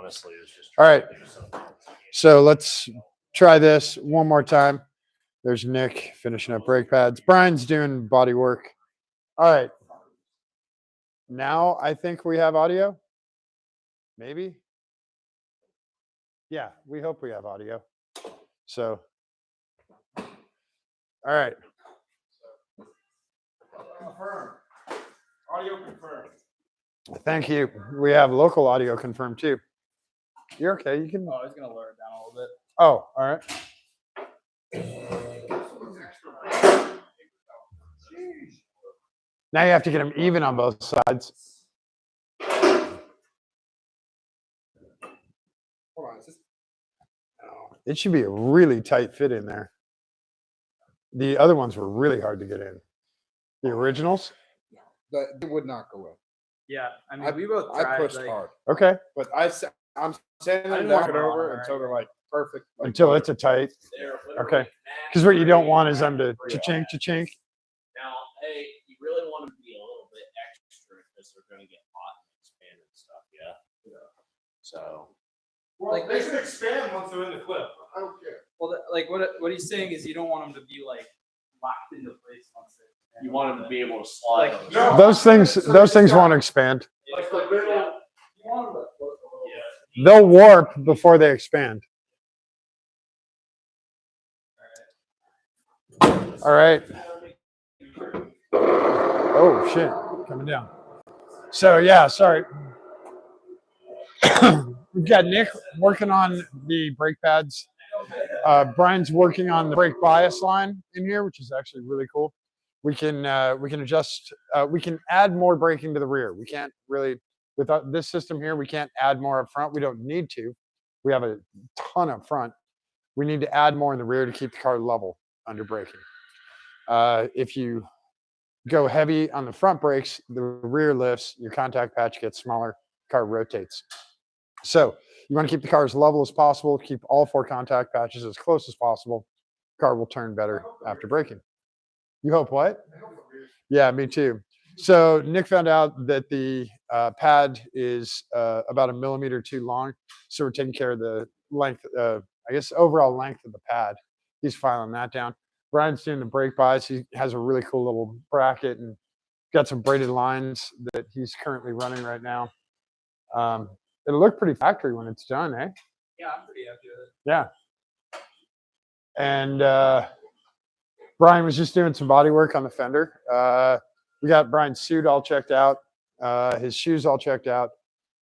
honestly, it was just. All right. So let's try this one more time. There's Nick finishing up brake pads. Brian's doing body work. All right. Now I think we have audio. Maybe. Yeah, we hope we have audio. So, all right. Confirmed. Audio confirmed. Thank you. We have local audio confirmed too. You're okay. You can. Oh, I was gonna lower it down a little bit. Oh, all right. Now you have to get them even on both sides. Hold on. Is this... It should be a really tight fit in there. The other ones were really hard to get in. The originals? It would not go in. Yeah, I mean, we both tried. I pushed like, hard, Okay. but I'm sending I them didn't back want over to until they're like perfect. Like Until butter. it's a tight. Okay. Because what you don't want is them to cha-chink, cha-chink. Now, hey, you really want to be a little bit extra because they're going to get hot and expand and stuff. Yeah. So. Well, like, they should expand once they're in the clip. I don't care. Well, like what he's saying is you don't want them to be like locked into place once they. You want them to be able to slide. Like, no. Those things won't expand. Like the little. You want them to float a little. They'll warp before they expand. All right. Oh, shit. Coming down. So, yeah, sorry. We've got Nick working on the brake pads. Brian's working on the brake bias line in here, which is actually really cool. We can adjust. We can add more braking to the rear. We can't really, without this system here, we can't add more up front. We don't need to. We have a ton up front. We need to add more in the rear to keep the car level under braking. If you go heavy on the front brakes, the rear lifts, your contact patch gets smaller, car rotates. So you want to keep the car as level as possible, keep all 4 contact patches as close as possible. Car will turn better after braking. You hope what? Yeah, me too. So Nick found out that the pad is about 1 millimeter too long. So we're taking care of the length, I guess, overall length of the pad. He's filing that down. Brian's doing the brake bias. He has a really cool little bracket and got some braided lines that he's currently running right now. It'll look pretty factory when it's done, eh? Yeah, I'm pretty happy with it. Yeah. And Brian was just doing some body work on the fender. We got Brian's suit all checked out, his shoes all checked out.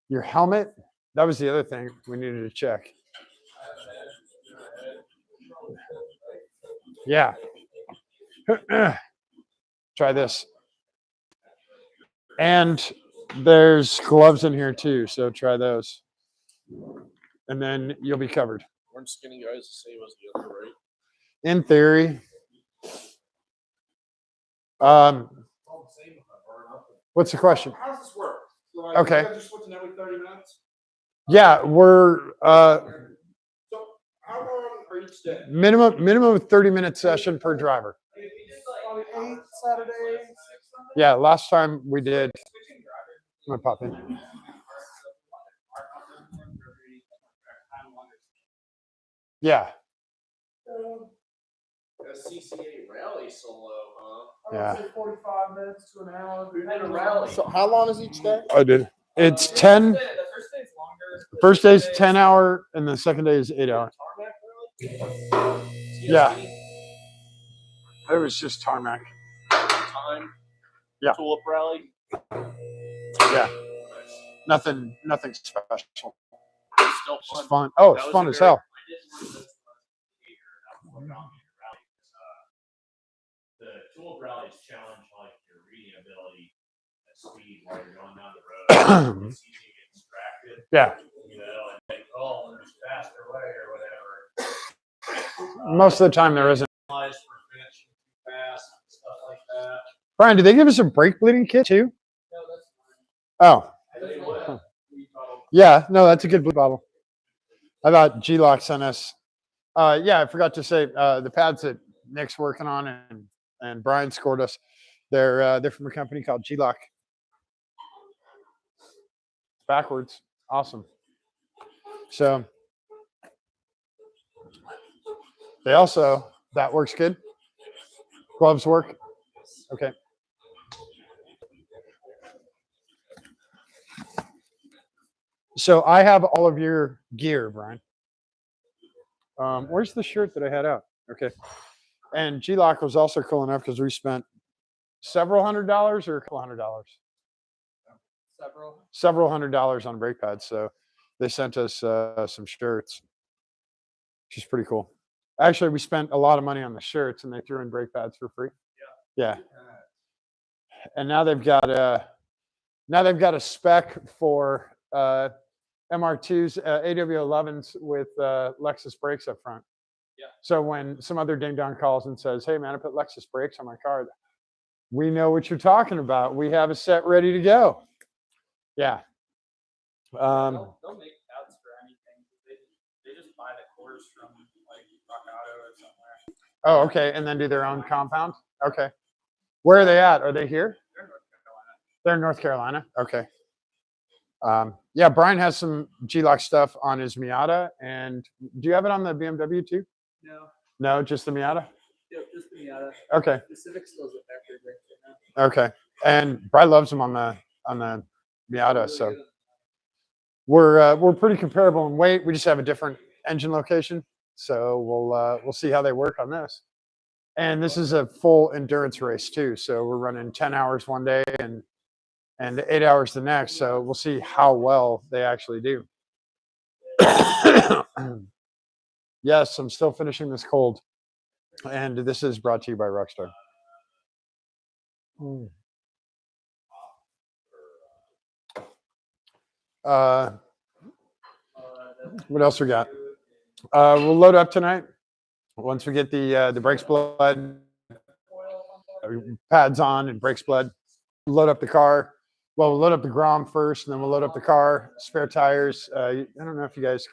Your helmet, that was the other thing we needed to check. Yeah. Try this. And there's gloves in here too, so try those. And then you'll be covered. Weren't skinny guys the same as the other, right? In theory. What's the question? How does this work? So, like, Okay. you guys are switching every 30 minutes? Yeah, we're So how long are each day? minimum of 30-minute session per driver. Probably 8 Saturdays. Yeah, last time we did. I'm gonna pop in. Yeah. A CCA rally solo, huh? Yeah. 45 minutes to an hour. Who did a rally? So how long is each day? I did. It's 10. The first day's longer. The first day's 10 hour, and the second day is 8 hour. Tarmac rally? Yeah. It was just tarmac. Time? Yeah. Tulip rally? Yeah. Nothing special. Still It's fun. just fun. Oh, That it's was fun a as very- hell. I did one of those the tulip rallies challenge like your reading ability at speed while you're going down the road. It's easy to get distracted. Yeah. You know, and think, oh, there's a faster way or whatever. Most of the time there isn't. Penalized for finishing too fast and stuff like that. Brian, did they give us a brake bleeding kit too? No, that's Oh, I tell you what, yeah. No, that's a good bleed bottle. I thought G-Lock sent us. Yeah, I forgot to say the pads that Nick's working on and Brian scored us. They're from a company called G-Lock. Backwards. Awesome. So they also, that works good. Gloves work. Okay. So I have all of your gear, Brian. Where's the shirt that I had out? Okay. And G-Lock was also cool enough because we spent several $100s or a couple $100. Several $100s on brake pads. So they sent us some shirts, which is pretty cool. Actually, we spent a lot of money on the shirts, and they threw in brake pads for free. Yeah. And now they've got a spec for MR2s, AW11s with Lexus brakes up front. Yeah. So when some other ding dong calls and says, "Hey man, I put Lexus brakes on my car," we know what you're talking about. We have a set ready to go. Yeah. They'll make pads for anything. They just buy the cores from like Rock Auto or somewhere. Oh, okay. And then do their own compound. Okay. Where are they at? Are they here? They're in North Carolina. They're in North Carolina. Okay. Yeah, Brian has some G-Lock stuff on his Miata. And do you have it on the BMW too? No. No, just the Miata? Yep, just the Miata. Okay. The Civic still has a factory brake right now. Okay. And Brian loves them on the Miata. Really So good. we're pretty comparable in weight. We just have a different engine location. So we'll see how they work on this. And this is a full endurance race too. So we're running 10 hours one day and 8 hours the next. So we'll see how well they actually do. Yes, I'm still finishing this cold. And this is brought to you by Rockstar. What else we got? We'll load up tonight. Once we get the brakes blood, pads on and brakes blood, load up the car. Well, we'll load up the Grom first, and then we'll load up the car, spare tires. I don't know if you guys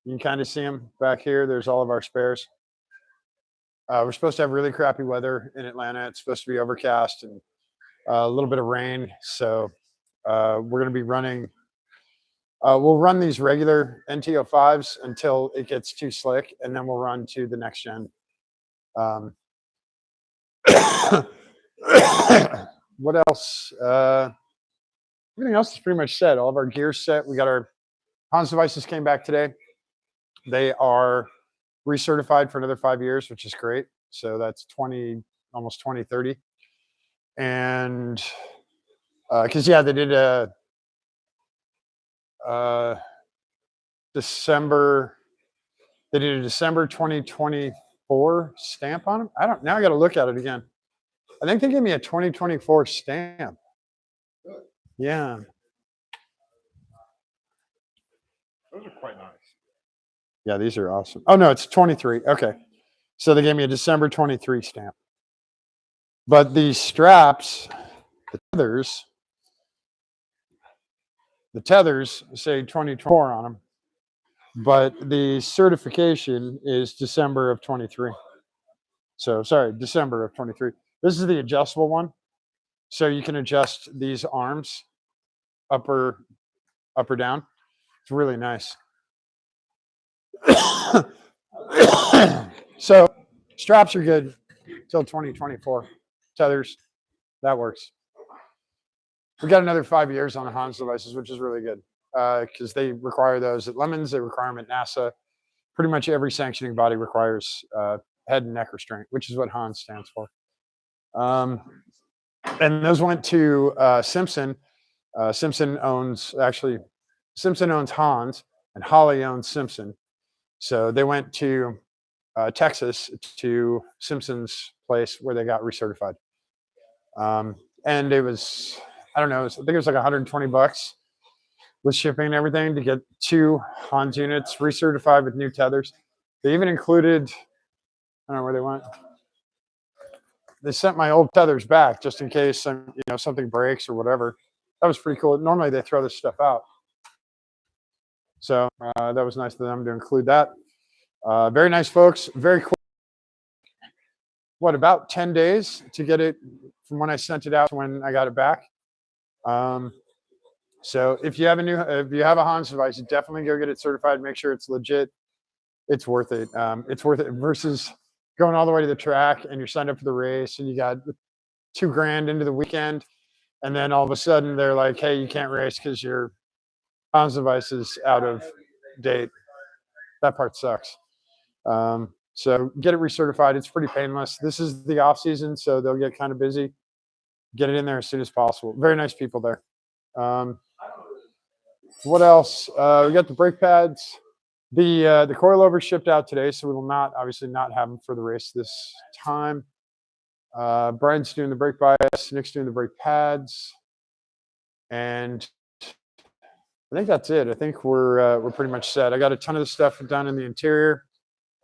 you can kind of see them back here. There's all of our spares. We're supposed to have really crappy weather in Atlanta. It's supposed to be overcast and a little bit of rain. So we're going to be running. We'll run these regular NT05s until it gets too slick, and then we'll run to the next gen. What else? Everything else is pretty much set. All of our gear's set. We got our Hans devices came back today. They are recertified for another 5 years, which is great. So that's almost 2030. And because yeah, they did a December 2024 stamp on them. Now I got to look at it again. I think they gave me a 2024 stamp. Yeah. Those are quite nice. Yeah, these are awesome. Oh no, it's 23. Okay. So they gave me a December 23 stamp. But the straps, the tethers say 2024 on them. But the certification is December of 23. So sorry, December of 23. This is the adjustable one. So you can adjust these arms up or down. It's really nice. So straps are good till 2024. Tethers, that works. We got another 5 years on the Hans devices, which is really good because they require those at Lemons. They require them at NASA. Pretty much every sanctioning body requires head and neck restraint, which is what Hans stands for. And those went to Simpson. Simpson owns Hans, and Holly owns Simpson. So they went to Texas to Simpson's place where they got recertified. And it was, I don't know, I think it was like $120 with shipping and everything to get 2 Hans units recertified with new tethers. They even included, I don't know where they went. They sent my old tethers back just in case something breaks or whatever. That was pretty cool. Normally they throw this stuff out. So that was nice of them to include that. Very nice folks. Very cool. What, about 10 days to get it from when I sent it out to when I got it back. So if you have a Hans device, definitely go get it certified. Make sure it's legit. It's worth it. It's worth it versus going all the way to the track and you're signed up for the race and you got $2,000 into the weekend, and then all of a sudden they're like, "Hey, you can't race because your Hans device is out of date." That part sucks. So get it recertified. It's pretty painless. This is the off season, so they'll get kind of busy. Get it in there as soon as possible. Very nice people there. What else? We got the brake pads. The coilovers shipped out today, so we will obviously not have them for the race this time. Brian's doing the brake bias. Nick's doing the brake pads, and I think that's it. I think we're pretty much set. I got a ton of the stuff done in the interior,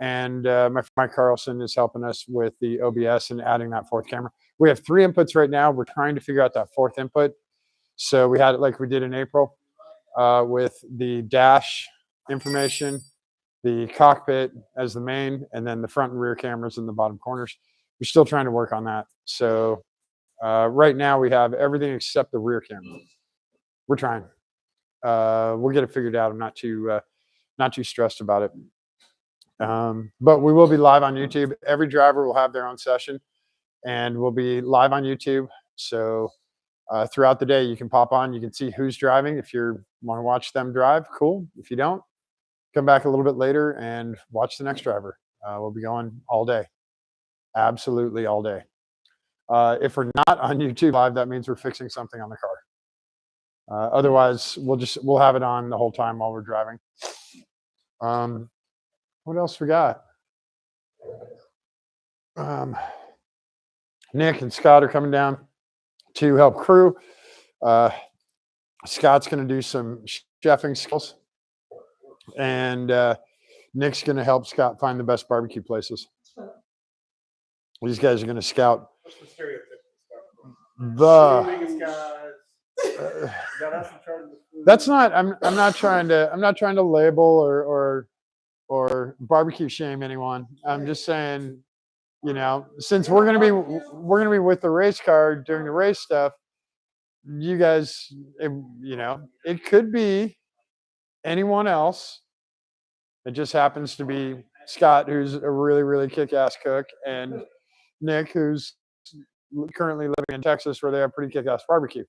and my friend Mike Carlson is helping us with the OBS and adding that fourth camera. We have 3 inputs right now. We're trying to figure out that fourth input. So we had it like we did in April with the dash information, the cockpit as the main, and then the front and rear cameras in the bottom corners. We're still trying to work on that. So right now we have everything except the rear camera. We're trying. We'll get it figured out. I'm not too stressed about it. But we will be live on YouTube. Every driver will have their own session, and we'll be live on YouTube. So throughout the day, you can pop on. You can see who's driving. If you want to watch them drive, cool. If you don't, come back a little bit later and watch the next driver. We'll be going all day, absolutely all day. If we're not on YouTube live, that means we're fixing something on the car. Otherwise, we'll have it on the whole time while we're driving. What else we got? Nick and Scott are coming down to help crew. Scott's going to do some chefing skills, and Nick's going to help Scott find the best barbecue places. These guys are going to scout that's not. I'm not trying to label or barbecue shame anyone. I'm just saying, since we're gonna be with the race car during the race stuff, you guys, it could be anyone else. It just happens to be Scott, who's a really, really kick-ass cook, and Nick, who's currently living in Texas, where they have pretty kick-ass barbecue.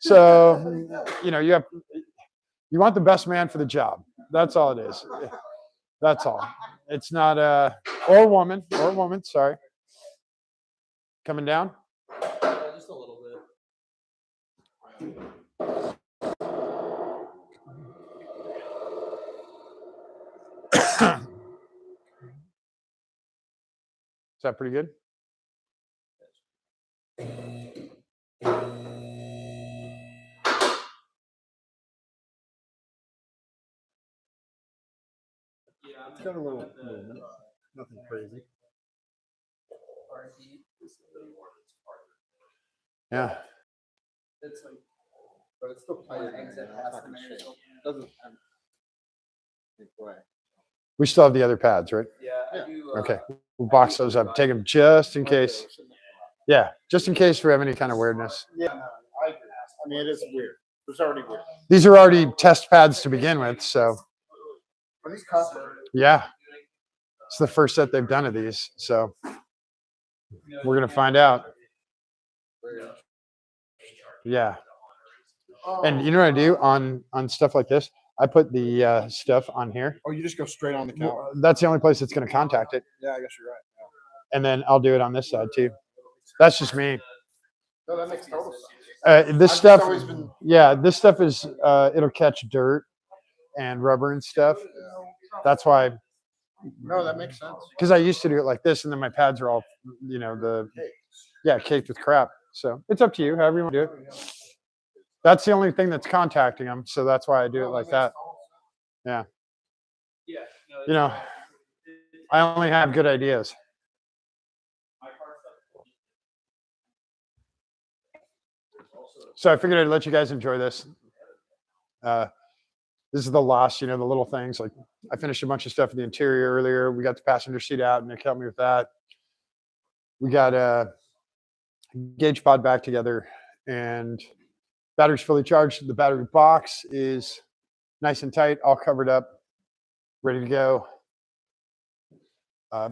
So, you want the best man for the job. That's all it is. That's all. It's not or woman, sorry. Coming down? Just a little bit. Is that pretty good? It's got a little movement. Nothing crazy. Yeah. It's like, but it's still tight. Doesn't way. We still have the other pads, right? Yeah, I do. Okay. We'll box those up. Take them just in case. Yeah, just in case we have any kind of weirdness. Yeah, no, I agree. I mean, it is weird. It's already weird. These are already test pads to begin with, so. Are these custom? Yeah. It's the first set they've done of these, so we're going to find out. Yeah. And you know what I do on stuff like this? I put the stuff on here. Oh, you just go straight on the counter. That's the only place that's going to contact it. Yeah, I guess you're right. Yeah. And then I'll do it on this side too. That's just me. No, that makes total sense. This I've stuff, always been- yeah, this stuff is, it'll catch dirt and rubber and stuff. That's why. No, that makes sense. Because I used to do it like this, and then my pads are all, caked with crap. So it's up to you, however you want to do it. That's the only thing that's contacting them, so that's why I do it like that. Yeah. I only have good ideas. So I figured I'd let you guys enjoy this. This is the last, the little things. Like I finished a bunch of stuff in the interior earlier. We got the passenger seat out, and Nick helped me with that. We got a gauge pod back together, and Battery's fully charged. The battery box is nice and tight, all covered up, ready to go.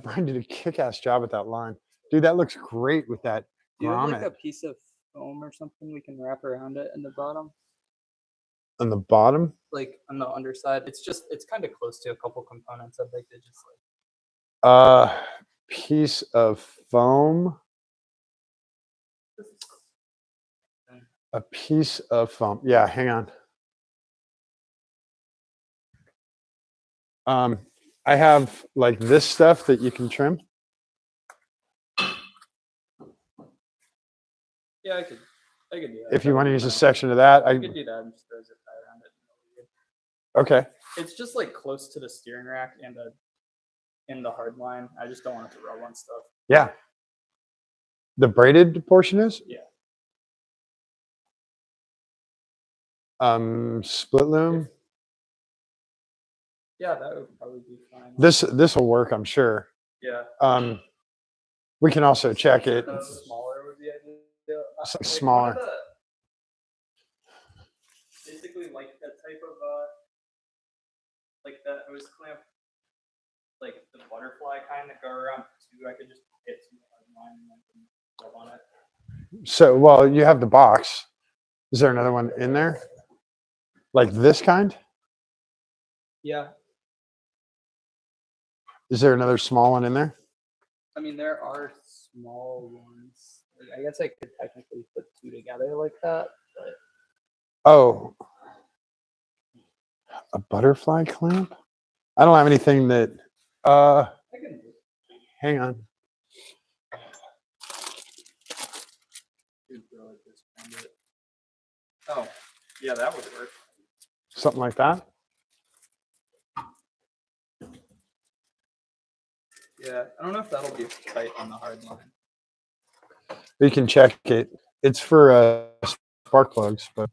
Brian did a kick-ass job with that line. Dude, that looks great with that Do you have like grommet a piece of foam or something we can wrap around it in the bottom? on the bottom. Like on the underside? It's kind of close to a couple components. I'd like to just Piece of foam. A piece of foam. Yeah, hang on. I have like this stuff that you can trim. yeah, I could do that. If you want to use a section of that, I could do that and just throw zip tie around it. Okay. It's just like close to the steering rack and in the hard line. I just don't want it to rub on stuff. Yeah. The braided portion is? Yeah. Split loom. Yeah, that would probably be fine. This will work, I'm sure. Yeah. We can also check it. Smaller would be ideal. Something smaller. Basically, like that type of like that hose clamp, like the butterfly kind that go around too. I could just hit some hard line and then rub on it. So, well, you have the box. Is there another one in there? Like this kind? Yeah. Is there another small one in there? I mean, there are small ones. I guess I could technically put two together like that, but Oh, a butterfly clamp? I don't have anything that, I can do hang on. it. Oh, yeah, that would work. Something like that? Yeah, I don't know if that'll be tight on the hard line. You can check it. It's for spark plugs, but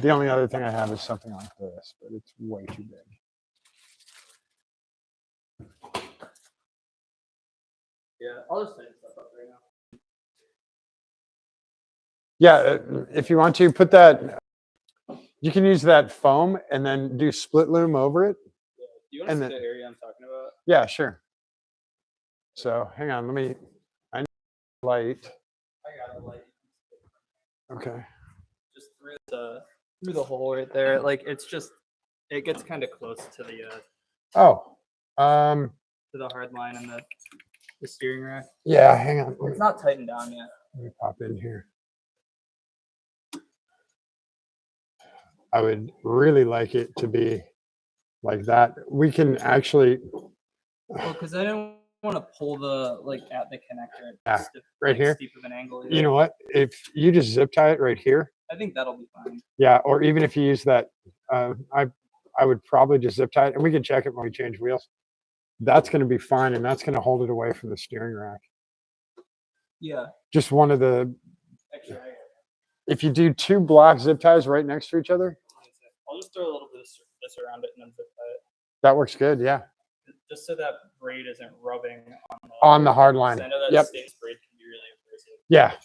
the only other thing I have is something like this, but it's way too big. Yeah, I'll just tighten stuff up right now. Yeah, if you want to put that, you can use that foam and then do split loom over it. Yeah. Do you want to see the area I'm talking about? Yeah, sure. So hang on, I need light. I got a light. Okay. Just through the hole right there. Like it gets kind of close to Oh, the hard line and the steering rack. yeah, hang on. It's not tightened down yet. Let me pop in here. I would really like it to be like that. We can actually, Well, because I don't want to pull at the connector Yeah, stiff, right here. steep of an angle. you know what? If you just zip tie it right here, I think that'll be fine. yeah, or even if you use that, I would probably just zip tie it, and we can check it when we change wheels. That's going to be fine, and that's going to hold it away from the steering rack. Yeah. Just one of the, Actually, if you do two black zip ties right next to each other, I'll just throw a little bit of this around it and then zip tie it, that works good. Yeah, just so that braid isn't rubbing on the hard 'cause line. I know that Yep. stainless braid can be really abrasive. Yeah.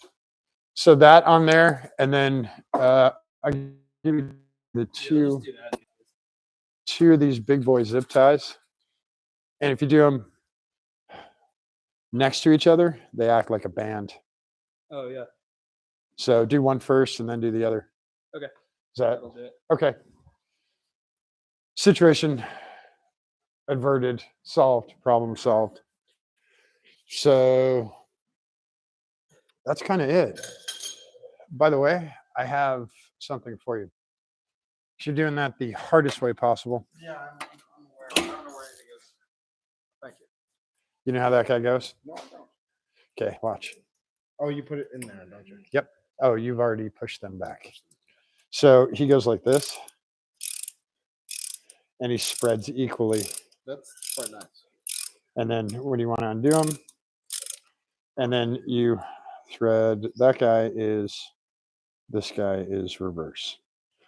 So that on there, and then I give you the Yeah, two. just do that. Two of these big boy zip ties, and if you do them next to each other, they act like a band. Oh yeah. So do one first and then do the other. Okay. Is that That'll do it. okay? Situation averted, solved, problem solved. So that's kind of it. By the way, I have something for you. You're doing that the hardest way possible. Yeah, I'm aware. I don't know where anything is. Thank you. You know how that guy goes? No, I don't. Okay, watch. Oh, you put it in there, don't you? Yep. Oh, you've already pushed them back. So he goes like this, and he spreads equally. That's quite nice. And then when you want to undo them, and then you thread, that guy is, this guy is reverse.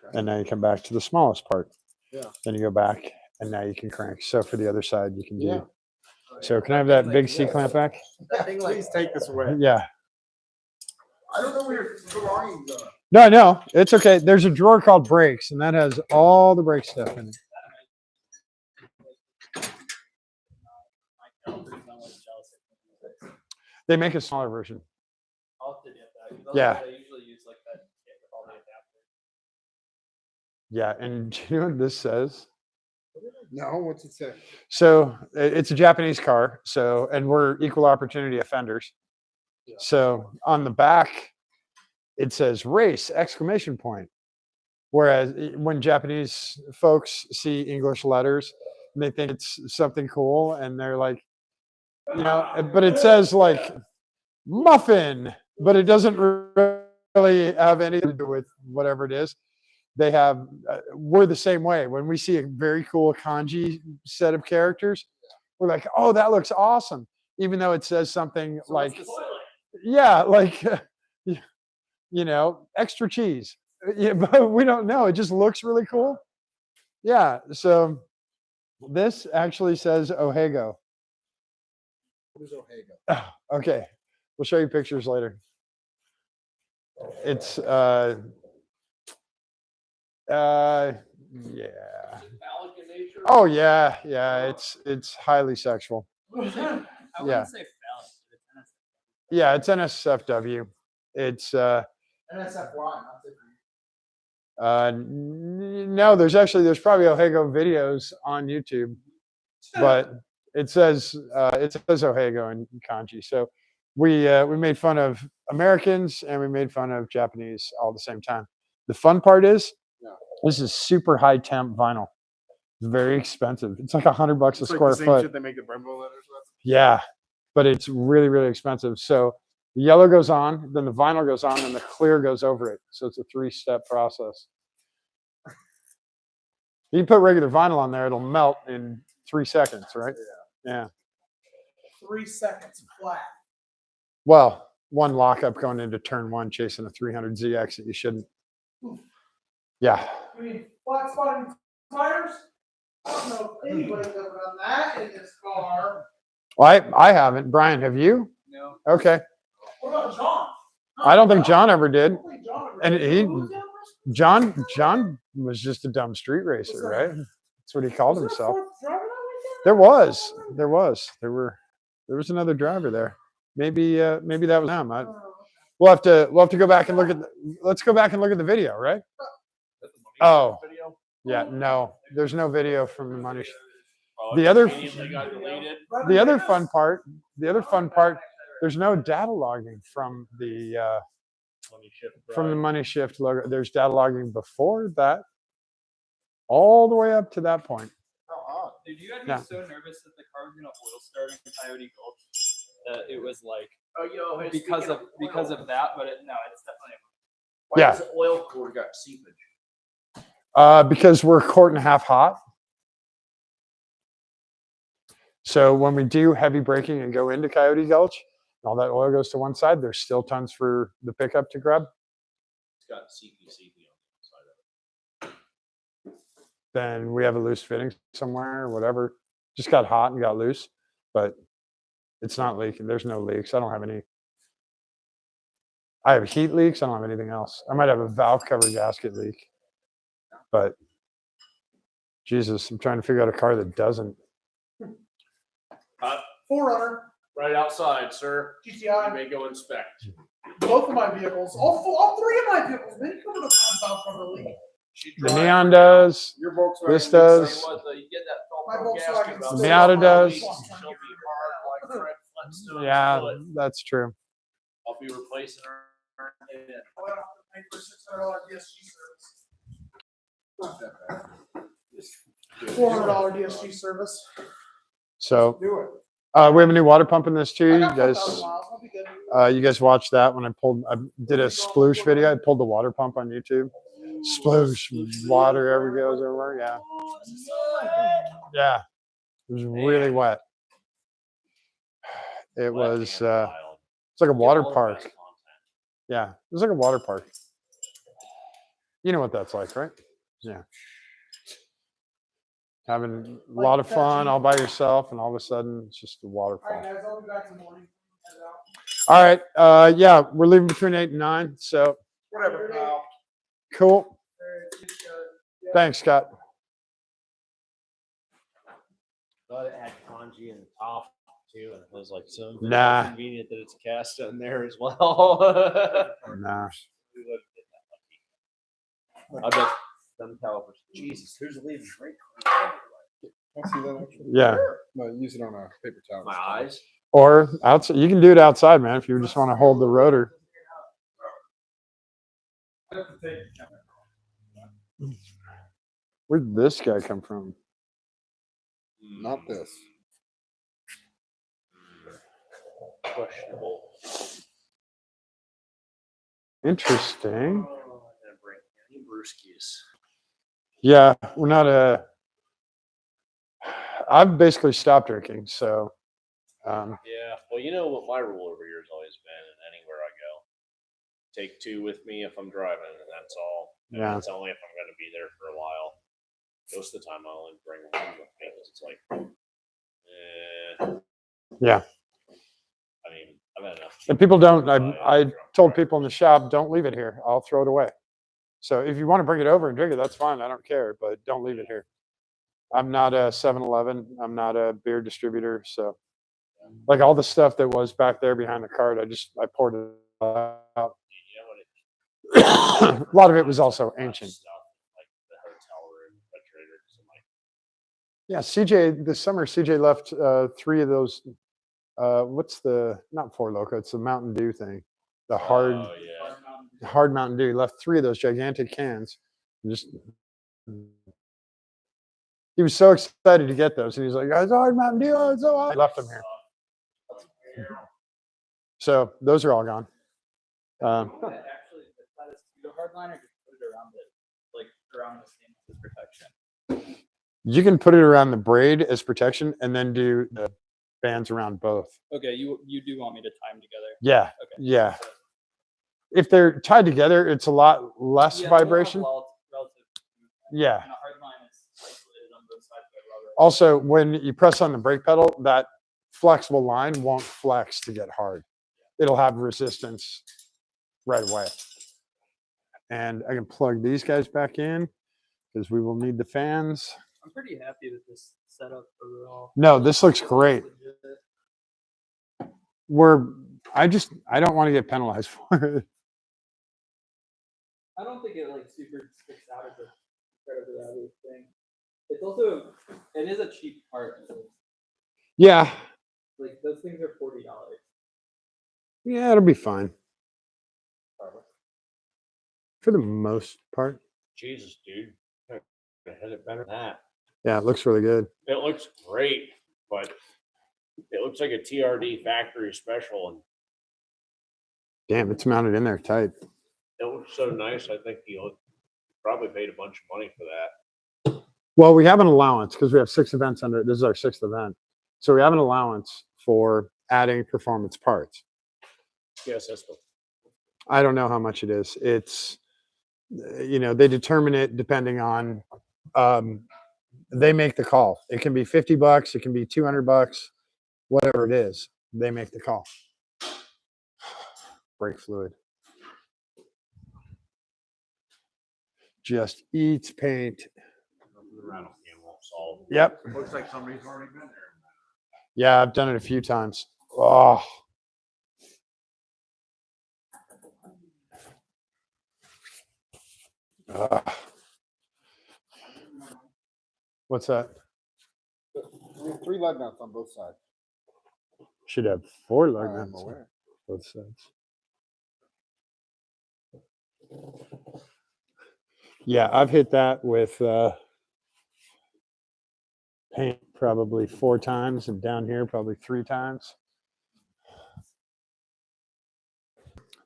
Okay. And now you come back to the smallest part. Yeah. Then you go back, and now you can crank. So for the other side, you can do. Yeah. So can I have that big C clamp back? Please take this away. Yeah. I don't know where your belongings are. No, no, it's okay. There's a drawer called brakes, and that has all the brake stuff in it. They make a smaller version. I'll have to get that. 'Cause Yeah. otherwise I usually use like that kit with all the adapters. Yeah, and do you know what this says? No, what's it say? So it's a Japanese car. So, and we're equal opportunity offenders. So on the back, it says race exclamation point. Whereas when Japanese folks see English letters, they think it's something cool, and they're like, you know, but it says like muffin, but it doesn't really have anything to do with whatever it is. They have, we're the same way. When we see a very cool kanji set of characters, we're like, oh, that looks awesome. Even though it says something So like, what's the say? yeah, like, you know, extra cheese. Yeah, but we don't know. It just looks really cool. Yeah. So this actually says Ohego. Who's Ohega? Okay. We'll show you pictures later. It's yeah. Phallic in nature? Oh yeah, yeah. It's highly sexual. I Yeah. wouldn't say phallic, but it's NSFW. Yeah, it's NSFW. It's NSFY, not different. no, there's probably Ohego videos on YouTube, but it says Ohego in kanji. So we made fun of Americans and we made fun of Japanese all at the same time. The fun part is this is super high temp vinyl. It's very expensive. It's like $100 a It's like square the same foot. shit they make the Brembo letters with. Yeah, but it's really, really expensive. So the yellow goes on, then the vinyl goes on, and the clear goes over it. So it's a 3-step process. You can put regular vinyl on there, it'll melt in 3 seconds, right? Yeah. 3 seconds flat. Well, one lockup going into turn 1, chasing a 300ZX that you shouldn't. Yeah. You mean flat spotting tires? I don't know if anybody's ever done that in this car. Well, I haven't. Brian, have you? No. Okay. What about John? I don't think John ever did. I don't think John ever And did. he- Who was the other person? John was just a dumb street racer, right? That's what he called Was there a himself. fourth driver that There was another driver there. Maybe that was him. weekend? We'll have to go back and look at let's go back and look at the video, right? Oh. Video? Yeah, no. There's no video from the money. Oh, The it other- conveniently got deleted. The other fun part, there's no data logging from the money shift logo. There's data logging before that, all the way up to that point. Dude, you had me Yeah. so nervous that the car was gonna oil start in Coyote Gulch that it was like Oh, yo, hey, because speaking of oil, that, but no, it's definitely why Yeah. does the oil core got seepage? Because we're a quart and a half hot. So when we do heavy braking and go into Coyote Gulch, all that oil goes to one side. There's still tons for the pickup to grab. It's got CPCP on the side of it. Then we have a loose fitting somewhere or whatever. Just got hot and got loose, but it's not leaking. There's no leaks. I don't have any. I have heat leaks. I don't have anything else. I might have a valve cover gasket leak, but Jesus, I'm trying to figure out a car that doesn't. Forerunner, Right outside, sir. You GTI, may go inspect. both of my vehicles, all 3 of my vehicles, they come with a compound from the league. She The drives- Neon does. Your Volkswagen. This Tell does. you what, though, you get that My Velcro Volkswagen gasket about still- The Miata 6 does. weeks, She'll be hard like Fred Flintstone's Yeah, foot. that's true. I'll be replacing her. And I went off to pay for a $600 DSG service. Not that bad. $400 DSG service. So Do it. we have a new water pump in this too. I You got guys, 4,000 miles. I'll be good. you guys watched that when I did a sploosh video. I pulled the water pump on YouTube. Sploosh, water ever goes everywhere. Yeah, yeah. It was really wet. It was. It's like a water park. Yeah, it was like a water park. You know what that's like, right? Yeah. Having a lot of fun all by yourself, and all of a sudden it's just a water All right, park. guys, I'll be back in the morning. Head out. All right. Yeah, we're leaving between 8 and 9. So Whatever, pal. cool. Thanks, Scott. Thought it had kanji in the top too, and it was like so Nah. convenient that it's cast on there as well. Nah. I bet them calipers. Jesus, who's leaving great? Can I see that actually? Yeah. No, use it on a paper towel. My eyes. Or outside. You can do it outside, man, if you just want to hold the rotor. Where'd this guy come from? Not this. Questionable. Interesting. I'm gonna bring any brewskis. Yeah, we're not a. I've basically stopped drinking, so. Yeah, well, you know what my rule over here has always been, and anywhere I go, take 2 with me if I'm driving, and that's all. And Yeah. that's only if I'm going to be there for a while. Most of the time, I only bring 1 with me because it's like, Yeah. I mean, I've had enough. And people don't. buy I drunk told driving. people in the shop, don't leave it here. I'll throw it away. So if you want to bring it over and drink it, that's fine. I don't care, but don't leave it here. I'm not a 7-Eleven. I'm not a beer distributor. So, like all the stuff that was back there behind the cart, I poured it out. You know what A lot of it was also ancient. stuff, like the hotel room, refrigerator, so like, Yeah, CJ, this summer, CJ left 3 of those. What's not Four Loko, it's the Mountain Dew thing. The oh yeah. hard Mountain Dew. He left 3 of those gigantic cans. Just he was so excited to get those. And he's like, "Guys, hard Mountain Dew, oh, it's so hot." I left them here. So those are all gone. Actually, that is the hard line, or just put it around it, like around the same as protection. You can put it around the braid as protection and then do the bands around both. Okay, you do want me to tie them together? Yeah. Okay. Yeah. If they're tied together, it's a lot less Yeah, they'll have vibration. relative. Yeah. And a hard line is isolated on both sides by rubber. Also, when you press on the brake pedal, that flexible line won't flex to get hard. It'll have resistance right away. And I can plug these guys back in because we will need the fans. I'm pretty happy with this setup overall. No, this looks great. I don't want to get penalized for it. I don't think it like super sticks out as a incredibly obvious thing. It's also it is a cheap part. Yeah. Like those things are $40. Yeah, it'll be fine. For the most part. Jesus, dude. I hit it better than that. Yeah, it looks really good. It looks great, but it looks like a TRD factory special, and Damn, it's mounted in there tight. it looks so nice. I think you probably paid a bunch of money for that. Well, we have an allowance because we have 6 events under it. This is our 6th event. So we have an allowance for adding performance parts. Yes, that's the I don't know how much it is. It's, they determine it depending on, they make the call. It can be $50, it can be $200, whatever it is. They make the call. Brake fluid. Just eats paint. the rattle can won't solve. Yep. Looks like somebody's already been there. Yeah, I've done it a few times. Oh. What's that? We have 3 lug nuts on both sides. Should have 4 lug I'm nuts on aware. both sides. Yeah, I've hit that with paint probably 4 times, and down here probably 3 times.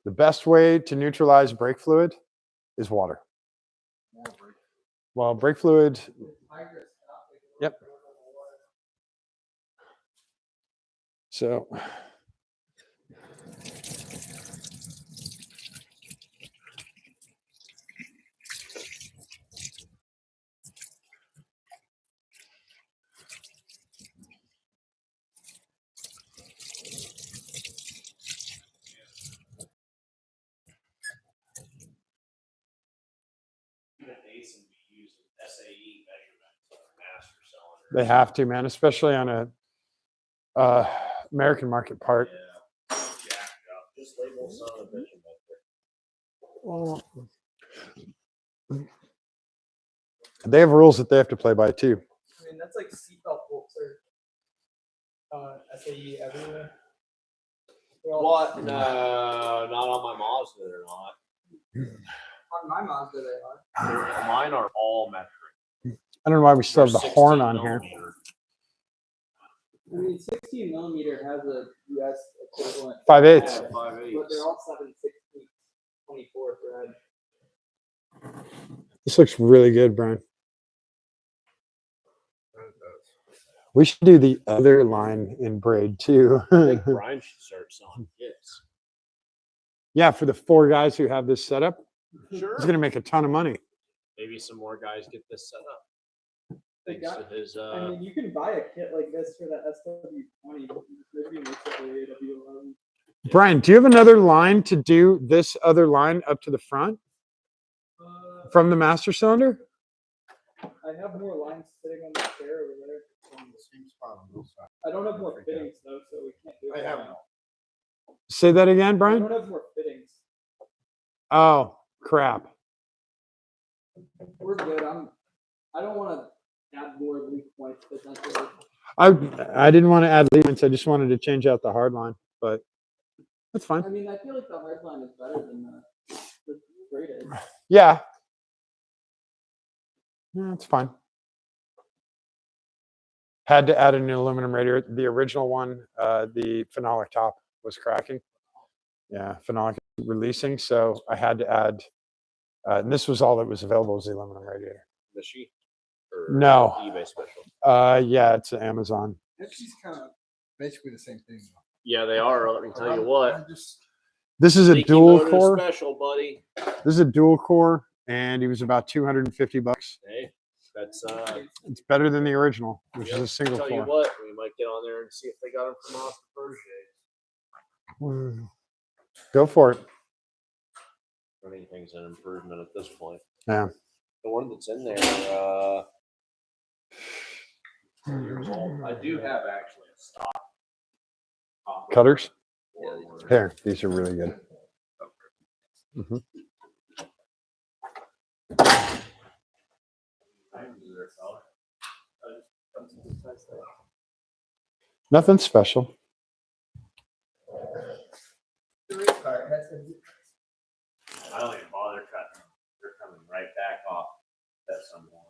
The best way to neutralize brake fluid is water. Well, brake fluid. Yep. So. SAE measurements on a master cylinder. They have to, man, especially on a American market part. Yeah. Jacked up. Just label son of a bitch and They have rules that they have to play by too. I mean, that's like seatbelt bolts or SAE everywhere. What? No, not on my Mazda. They're not. On my Mazda, they are. Mine are all metric. I don't know why we still have the They're horn 16 on here. millimeter. I mean, 16 millimeter has a US equivalent. 5/8. Yeah, But 5/8. they're all 7/16, 24 thread. This looks really good, Brian. We should do the other line in braid too. I think Brian should start selling kits. Yeah, for the 4 guys who have this setup, Sure. he's gonna make a ton of money. Maybe some more guys get this set up. They Thanks got- to his I mean, you can buy a kit like this for the SW20. Maybe mix it with the AW11. Brian, do you have another line to do this other line up to the front from the master cylinder? I have more lines sitting on the chair over there. On the same spot on both sides. I don't have more fittings though, so we can't do it. I have now. Say that again, I Brian. don't have more fittings. Oh, crap. We're good. I don't want to add more leak points potentially. I didn't want to add leads. I just wanted to change out the hard line, but that's fine. I mean, I feel like the hard line is better than the braided. Yeah. Yeah, it's fine. Had to add a new aluminum radiator. The original one, the phenolic top was cracking. Yeah, phenolic releasing. So I had to add, and this was all that was available was the aluminum radiator. the sheet. Or No. eBay special. Yeah, it's Amazon. It's kind of basically the same thing. Yeah, they are. Let me tell you what. This is a Sneaky dual Motor core. special, buddy. This is a dual core, and he was about $250. Hey, that's It's better than the original, which yep, is a single tell you core. what, we might get on there and see if they got them from Oscar Berger. Go for it. Anything's an improvement at this point. Yeah. The one that's in there, 10 years old. I do have actually a stock. Cutters? Yeah, these are- Here, these are really good. Mhm. Nothing special. The race car has to be- I don't even bother cutting them. They're coming right back off at some point.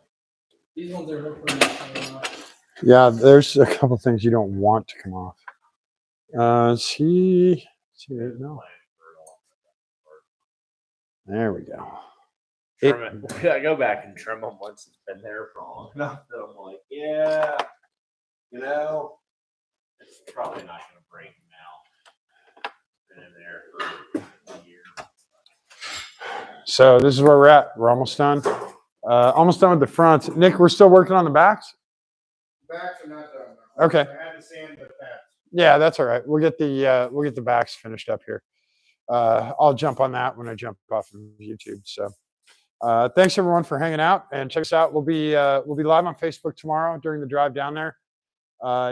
These ones are hopefully not coming off. Yeah, there's a couple things you don't want to come off. See, no. There we go. Trim it. I go back and trim them once it's been there for long enough that I'm like, yeah, you know, it's probably not going to break now. Been in there for a year. So this is where we're at. We're almost done. Almost done with the fronts. Nick, we're still working on the backs. Backs are not done. though. Okay. I had to sand the backs. Yeah, that's all right. We'll get the backs finished up here. I'll jump on that when I jump off of YouTube. So thanks everyone for hanging out and check us out. We'll be live on Facebook tomorrow during the drive down there.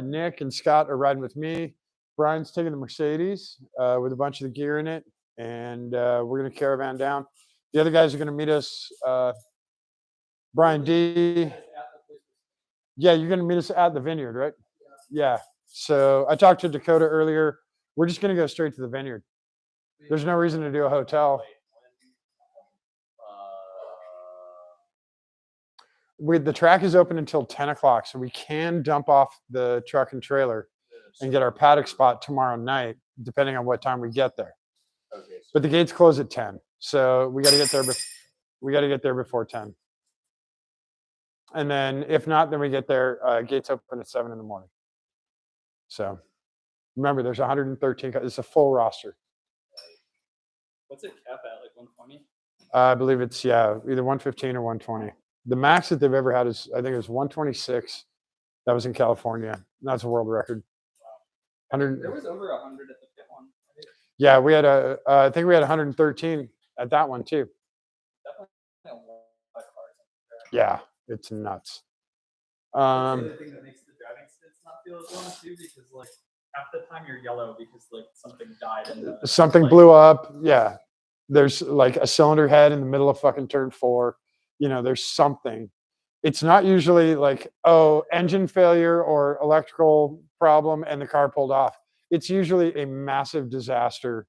Nick and Scott are riding with me. Brian's taking the Mercedes with a bunch of the gear in it, and we're gonna caravan down. The other guys are gonna meet us. Brian D. Yeah, you're gonna meet us at the vineyard, right? Yeah. So I talked to Dakota earlier. We're just gonna go straight to the vineyard. There's no reason to do a hotel. The track is open until 10 o'clock, so we can dump off the truck and trailer and get our paddock spot tomorrow night, depending on what time we get there. Okay, so But the gates close at 10, so we got to get there. We got to get there before 10. And then if not, then we get there. Gates open at 7 in the morning. So remember, there's 113. It's a full roster. What's it cap at? Like 120? I believe it's either 115 or 120. The max that they've ever had is, I think it was 126. That was in California. That's a world record. 100. There was over 100 at the pit one. Yeah, we had I think we had 113 at that one too. Definitely a lot of cars. Yeah, It's nuts. The other thing that makes the driving stints not feel as long too, because like half the time you're yellow because like something died in the Something like, blew up. Yeah. There's like a cylinder head in the middle of fucking turn 4. You know, there's something. It's not usually like, oh, engine failure or electrical problem and the car pulled off. It's usually a massive disaster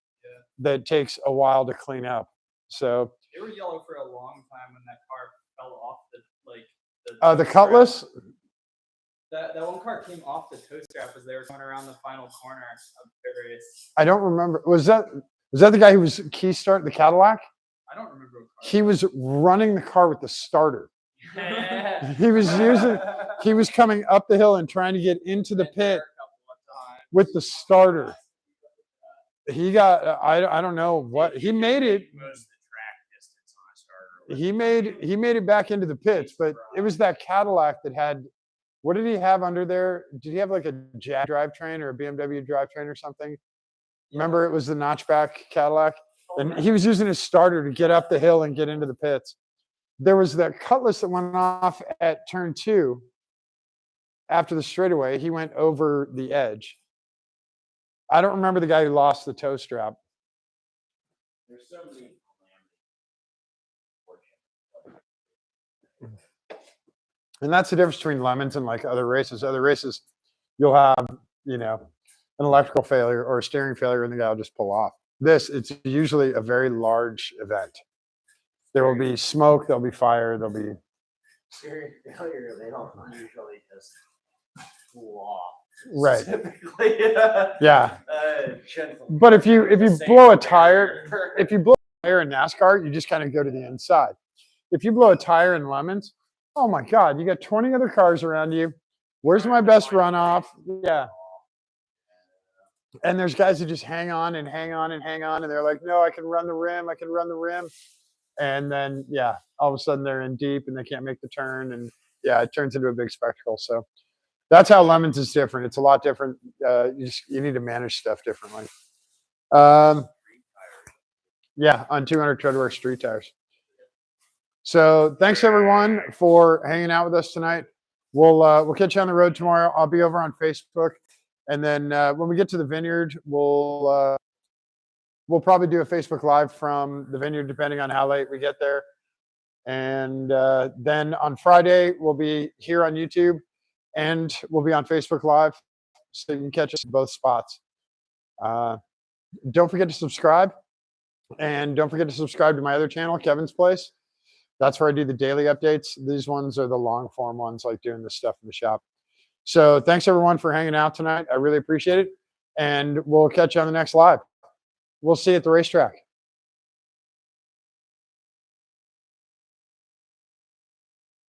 that takes a while to clean up. So They were yellow for a long time when that car fell off the the toe Cutlass, strap. That one car came off the toe strap as they were going around the final corner of the race. I don't remember. Was that the guy who was key start the Cadillac? I don't remember what car. He was running the car with the starter. He was coming up the hill and trying to get into the pit with the starter. He got I don't know what he made it. Most of the track distance on a starter. He made it back into the pits, but it was that Cadillac that had, what did he have under there? Did he have like a Jag drivetrain or a BMW drivetrain or something? Remember, it was the notchback Cadillac, and he was using his starter to get up the hill and get into the pits. There was that Cutlass that went off at turn 2 after the straightaway. He went over the edge. I don't remember the guy who lost the toe strap. There's so many. And that's the difference between lemons and like other races. Other races, you'll have, you know, an electrical failure or a steering failure and the guy will just pull off. This, it's usually a very large event. There will be smoke, there'll be fire, there'll be Steering failure, they don't usually just cool off. right. Typically, Yeah. gently. But if you Same blow a tire, failure. if you blow a tire in NASCAR, you just kind of go to the inside. If you blow a tire in lemons, oh my God, you got 20 other cars around you. Where's my best runoff? Yeah. And there's guys who just hang on and hang on and hang on. And they're like, no, I can run the rim. I can run the rim. And then, yeah, all of a sudden they're in deep and they can't make the turn. And yeah, it turns into a big spectacle. So that's how lemons is different. It's a lot different. You need to manage stuff differently. Yeah, on 200 treadwear street tires. So thanks everyone for hanging out with us tonight. We'll catch you on the road tomorrow. I'll be over on Facebook, and then when we get to the vineyard, we'll probably do a Facebook Live from the vineyard, depending on how late we get there. And then on Friday, we'll be here on YouTube, and we'll be on Facebook Live, so you can catch us in both spots. Don't forget to subscribe, and don't forget to subscribe to my other channel, Kevin's Place. That's where I do the daily updates. These ones are the long form ones, like doing this stuff in the shop. So thanks everyone for hanging out tonight. I really appreciate it. And we'll catch you on the next live. We'll see you at the racetrack.